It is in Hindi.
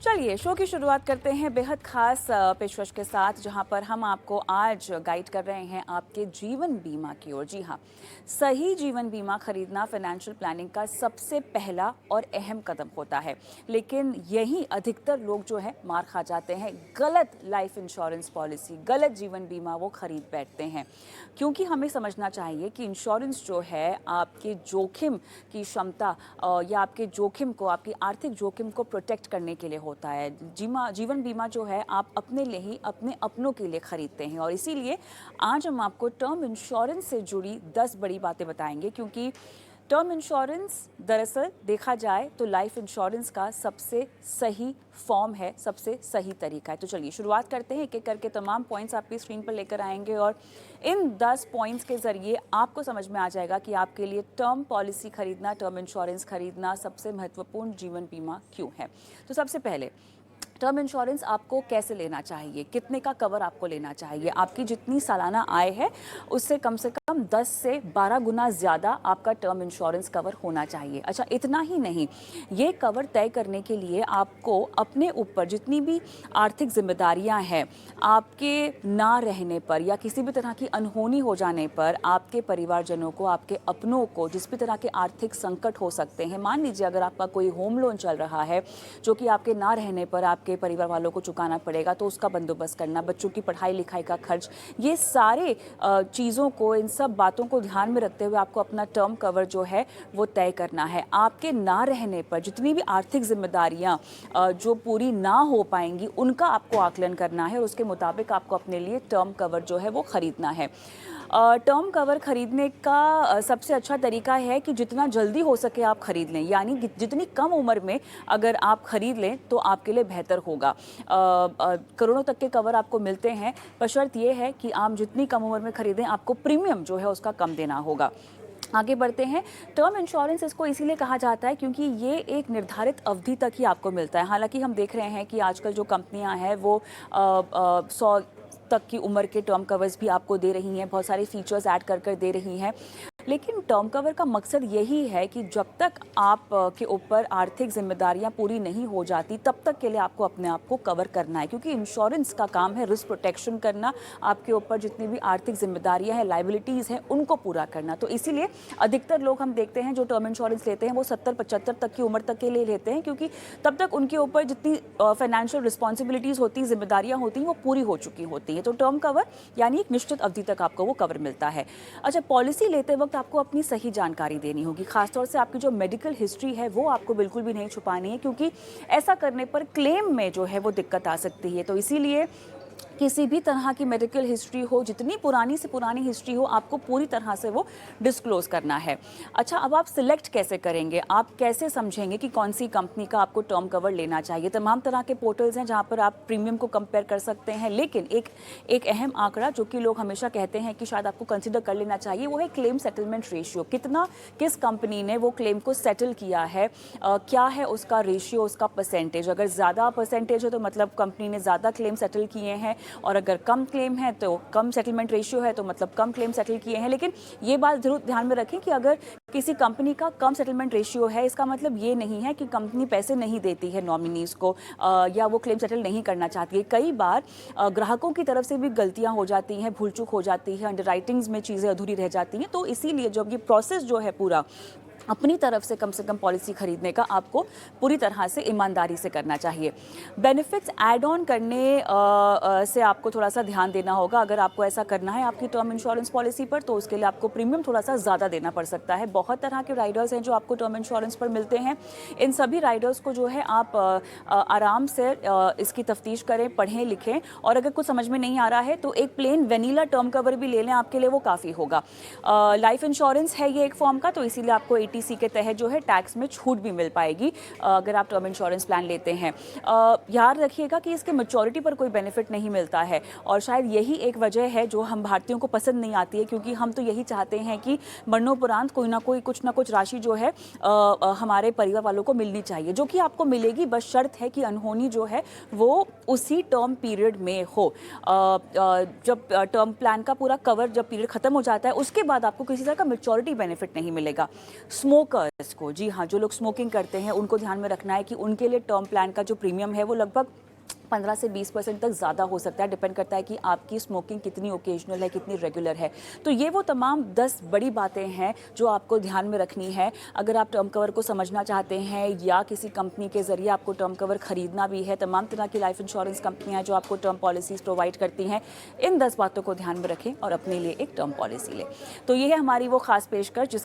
चलिए शो की शुरुआत करते हैं बेहद खास पेशकश के साथ, जहां पर हम आपको आज गाइड कर रहे हैं आपके जीवन बीमा की ओर। जी हाँ, सही जीवन बीमा खरीदना फाइनेंशियल प्लानिंग का सबसे पहला और अहम कदम होता है, लेकिन यही अधिकतर लोग जो है मार खा जाते हैं। गलत लाइफ इंश्योरेंस पॉलिसी, गलत जीवन बीमा वो खरीद बैठते हैं, क्योंकि हमें समझना चाहिए कि इंश्योरेंस जो है आपके जोखिम की क्षमता या आपके जोखिम को, आपकी आर्थिक जोखिम को प्रोटेक्ट करने के लिए होता है। जीवन बीमा जो है आप अपने लिए ही, अपने अपनों के लिए खरीदते हैं, और इसीलिए आज हम आपको टर्म इंश्योरेंस से जुड़ी 10 बड़ी बातें बताएंगे, क्योंकि टर्म इंश्योरेंस दरअसल देखा जाए तो लाइफ इंश्योरेंस का सबसे सही फॉर्म है, सबसे सही तरीका है। तो चलिए शुरुआत करते हैं, एक एक करके तमाम पॉइंट्स आपकी स्क्रीन पर लेकर आएंगे, और इन 10 पॉइंट्स के ज़रिए आपको समझ में आ जाएगा कि आपके लिए टर्म पॉलिसी खरीदना, टर्म इंश्योरेंस खरीदना सबसे महत्वपूर्ण जीवन बीमा क्यों है। तो सबसे पहले, टर्म इंश्योरेंस आपको कैसे लेना चाहिए, कितने का कवर आपको लेना चाहिए। आपकी जितनी सालाना आय है उससे कम 10 से 12 गुना ज़्यादा आपका टर्म इंश्योरेंस कवर होना चाहिए। अच्छा, इतना ही नहीं, ये कवर तय करने के लिए आपको अपने ऊपर जितनी भी आर्थिक जिम्मेदारियां हैं, आपके ना रहने पर या किसी भी तरह की अनहोनी हो जाने पर आपके परिवारजनों को, आपके अपनों को जिस भी तरह के आर्थिक संकट हो सकते हैं, मान लीजिए अगर आपका कोई होम लोन चल रहा है जो कि आपके ना रहने पर आपके परिवार वालों को चुकाना पड़ेगा, तो उसका बंदोबस्त करना, बच्चों की पढ़ाई लिखाई का खर्च, ये सारे चीज़ों को, इन सब बातों को ध्यान में रखते हुए आपको अपना टर्म कवर जो है वो तय करना है। आपके ना रहने पर जितनी भी आर्थिक जिम्मेदारियां जो पूरी ना हो पाएंगी, उनका आपको आकलन करना है, और उसके मुताबिक आपको अपने लिए टर्म कवर जो है वो खरीदना है। टर्म कवर खरीदने का सबसे अच्छा तरीका है कि जितना जल्दी हो सके आप खरीद लें, यानी जितनी कम उम्र में अगर आप खरीद लें तो आपके लिए बेहतर होगा। करोड़ों तक के कवर आपको मिलते हैं, पर शर्त यह है कि आप जितनी कम उम्र में खरीदें, आपको प्रीमियम जो है उसका कम देना होगा। आगे बढ़ते हैं। टर्म इंश्योरेंस इसको इसीलिए कहा जाता है क्योंकि ये एक निर्धारित अवधि तक ही आपको मिलता है। हालांकि हम देख रहे हैं कि आजकल जो कंपनियां हैं वो 100 तक की उम्र के टर्म कवर्स भी आपको दे रही हैं, बहुत सारे फीचर्स ऐड कर दे रही हैं, लेकिन टर्म कवर का मकसद यही है कि जब तक आप के ऊपर आर्थिक जिम्मेदारियां पूरी नहीं हो जाती, तब तक के लिए आपको अपने आप को कवर करना है, क्योंकि इंश्योरेंस का काम है रिस्क प्रोटेक्शन करना, आपके ऊपर जितनी भी आर्थिक जिम्मेदारियां हैं, लाइबिलिटीज़ हैं, उनको पूरा करना। तो इसीलिए अधिकतर लोग हम देखते हैं जो टर्म इंश्योरेंस लेते हैं वो 70-75 तक की उम्र तक के लिए लेते हैं, क्योंकि तब तक उनके ऊपर जितनी फाइनेंशियल रिस्पॉन्सिबिलिटीज़ होती, जिम्मेदारियाँ होती हैं, वो पूरी हो चुकी होती हैं। तो टर्म कवर यानी एक निश्चित अवधि तक आपको वो कवर मिलता है। अच्छा, पॉलिसी लेते वक्त आपको अपनी सही जानकारी देनी होगी, खासतौर से आपकी जो मेडिकल हिस्ट्री है वो आपको बिल्कुल भी नहीं छुपानी है, क्योंकि ऐसा करने पर क्लेम में जो है वो दिक्कत आ सकती है। तो इसीलिए किसी भी तरह की मेडिकल हिस्ट्री हो, जितनी पुरानी से पुरानी हिस्ट्री हो, आपको पूरी तरह से वो डिस्क्लोज करना है। अच्छा, अब आप सिलेक्ट कैसे करेंगे, आप कैसे समझेंगे कि कौन सी कंपनी का आपको टर्म कवर लेना चाहिए। तमाम तरह के पोर्टल्स हैं जहां पर आप प्रीमियम को कंपेयर कर सकते हैं, लेकिन एक अहम आंकड़ा जो कि लोग हमेशा कहते हैं कि शायद आपको कंसिडर कर लेना चाहिए, वो है क्लेम सेटलमेंट रेशियो। कितना किस कंपनी ने वो क्लेम को सेटल किया है, क्या है उसका रेशियो, उसका परसेंटेज। अगर ज़्यादा परसेंटेज है तो मतलब कंपनी ने ज़्यादा क्लेम सेटल किए हैं, और अगर कम क्लेम है तो कम सेटलमेंट रेशियो है तो मतलब कम क्लेम सेटल किए हैं। लेकिन ये बात जरूर ध्यान में रखें कि अगर किसी कंपनी का कम सेटलमेंट रेशियो है, इसका मतलब ये नहीं है कि कंपनी पैसे नहीं देती है नॉमिनीज को, या वो क्लेम सेटल नहीं करना चाहती है। कई बार ग्राहकों की तरफ से भी गलतियां हो जाती हैं, भूल चूक हो जाती है, अंडरराइटिंग्स में चीज़ें अधूरी रह जाती हैं। तो इसीलिए जब ये प्रोसेस जो है पूरा अपनी तरफ से कम पॉलिसी खरीदने का आपको पूरी तरह से ईमानदारी से करना चाहिए। बेनिफिट्स ऐड ऑन करने से आपको थोड़ा सा ध्यान देना होगा। अगर आपको ऐसा करना है आपकी टर्म इंश्योरेंस पॉलिसी पर, तो उसके लिए आपको प्रीमियम थोड़ा सा ज़्यादा देना पड़ सकता है। बहुत तरह के राइडर्स हैं जो आपको टर्म इंश्योरेंस पर मिलते हैं। इन सभी राइडर्स को जो है आप आराम से इसकी तफ्तीश करें, पढ़ें, लिखें, और अगर कुछ समझ में नहीं आ रहा है तो एक प्लेन वेनिला टर्म कवर भी ले लें, आपके लिए वो काफ़ी होगा। लाइफ इंश्योरेंस है ये एक फॉर्म का, तो इसीलिए आपको ATC के तहत जो है टैक्स में छूट भी मिल पाएगी अगर आप टर्म इंश्योरेंस प्लान लेते हैं। याद रखिएगा कि इसके मैच्योरिटी पर कोई बेनिफिट नहीं मिलता है, और शायद यही एक वजह है जो हम भारतीयों को पसंद नहीं आती है, क्योंकि हम तो यही चाहते हैं कि मरणोपरांत कोई ना कोई कुछ ना कुछ राशि जो है हमारे परिवार वालों को मिलनी चाहिए, जो कि आपको मिलेगी, बस शर्त है कि अनहोनी जो है वो उसी टर्म पीरियड में हो। जब टर्म प्लान का पूरा कवर जब पीरियड खत्म हो जाता है, उसके बाद आपको किसी तरह का मैच्योरिटी बेनिफिट नहीं मिलेगा। स्मोकर्स को, जी हाँ, जो लोग स्मोकिंग करते हैं उनको ध्यान में रखना है कि उनके लिए टर्म प्लान का जो प्रीमियम है वो लगभग 15 से 20% तक ज़्यादा हो सकता है। डिपेंड करता है कि आपकी स्मोकिंग कितनी ओकेजनल है, कितनी रेगुलर है। तो ये वो तमाम 10 बड़ी बातें हैं जो आपको ध्यान में रखनी है। अगर आप टर्म कवर को समझना चाहते हैं या किसी कंपनी के ज़रिए आपको टर्म कवर खरीदना भी है, तमाम तरह की लाइफ इंश्योरेंस कंपनियां जो आपको टर्म पॉलिसीज़ प्रोवाइड करती हैं, इन 10 बातों को ध्यान में रखें और अपने लिए एक टर्म पॉलिसी लें। तो ये है हमारी वो खास पेशकश जिस